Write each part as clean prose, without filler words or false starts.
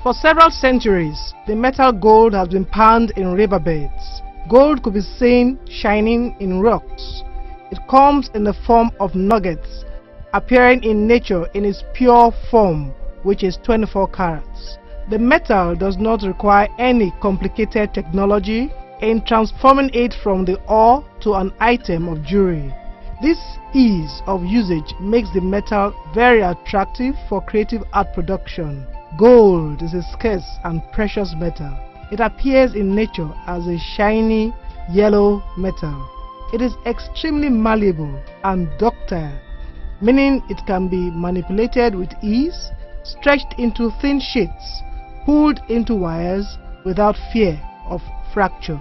For several centuries, the metal gold has been panned in riverbeds. Gold could be seen shining in rocks. It comes in the form of nuggets, appearing in nature in its pure form, which is 24 carats. The metal does not require any complicated technology in transforming it from the ore to an item of jewelry. This ease of usage makes the metal very attractive for creative art production. Gold is a scarce and precious metal. It appears in nature as a shiny yellow metal. It is extremely malleable and ductile, meaning it can be manipulated with ease, stretched into thin sheets, pulled into wires without fear of fracture.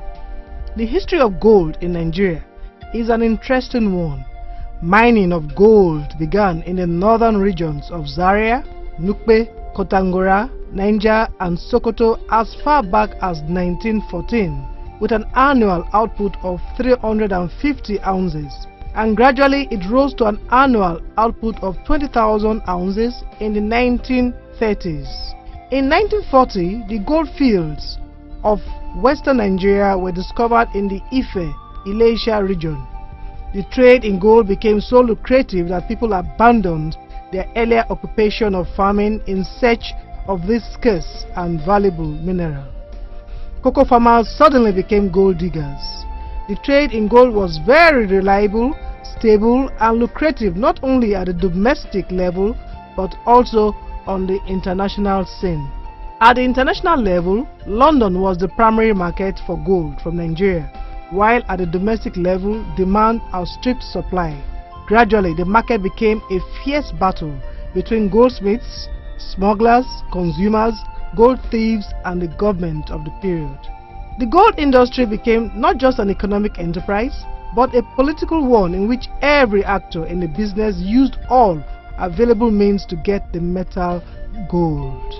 The history of gold in Nigeria is an interesting one. Mining of gold began in the northern regions of Zaria, Nukpe, Kotangora, Niger and Sokoto as far back as 1914, with an annual output of 350 ounces, and gradually it rose to an annual output of 20,000 ounces in the 1930s. In 1940, the gold fields of western Nigeria were discovered in the Ife, Ilesha region. The trade in gold became so lucrative that people abandoned their earlier occupation of farming in search of this scarce and valuable mineral. Cocoa farmers suddenly became gold diggers. The trade in gold was very reliable, stable and lucrative not only at the domestic level but also on the international scene. At the international level, London was the primary market for gold from Nigeria, while at the domestic level, demand outstripped supply. Gradually, the market became a fierce battle between goldsmiths, smugglers, consumers, gold thieves and the government of the period. The gold industry became not just an economic enterprise, but a political one in which every actor in the business used all available means to get the metal gold.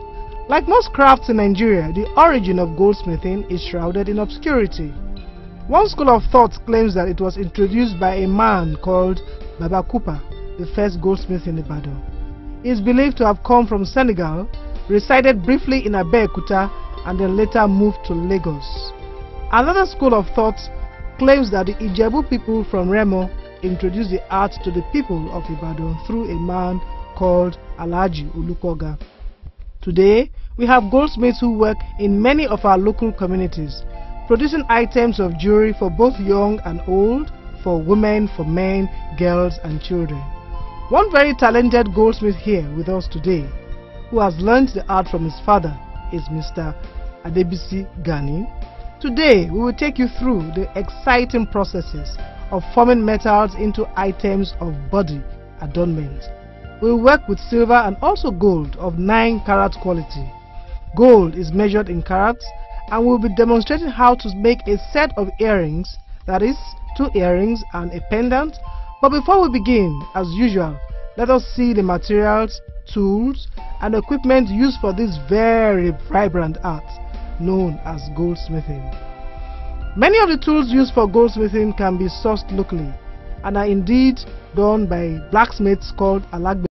Like most crafts in Nigeria, the origin of goldsmithing is shrouded in obscurity. One school of thought claims that it was introduced by a man called Baba Kupa, the first goldsmith in Ibadan. He is believed to have come from Senegal, resided briefly in Abeokuta, and then later moved to Lagos. Another school of thought claims that the Ijebu people from Remo introduced the art to the people of Ibadan through a man called Alhaji Olukoga. Today, we have goldsmiths who work in many of our local communities, producing items of jewelry for both young and old, for women, for men, girls and children. One very talented goldsmith here with us today, who has learned the art from his father, is Mr. Adebisi Gani. Today, we will take you through the exciting processes of forming metals into items of body adornment. We will work with silver and also gold of 9-carat quality. Gold is measured in carats, and we will be demonstrating how to make a set of earrings, that is, 2 earrings and a pendant. But before we begin, as usual, let us see the materials, tools and equipment used for this very vibrant art known as goldsmithing. Many of the tools used for goldsmithing can be sourced locally and are indeed done by blacksmiths called alagbe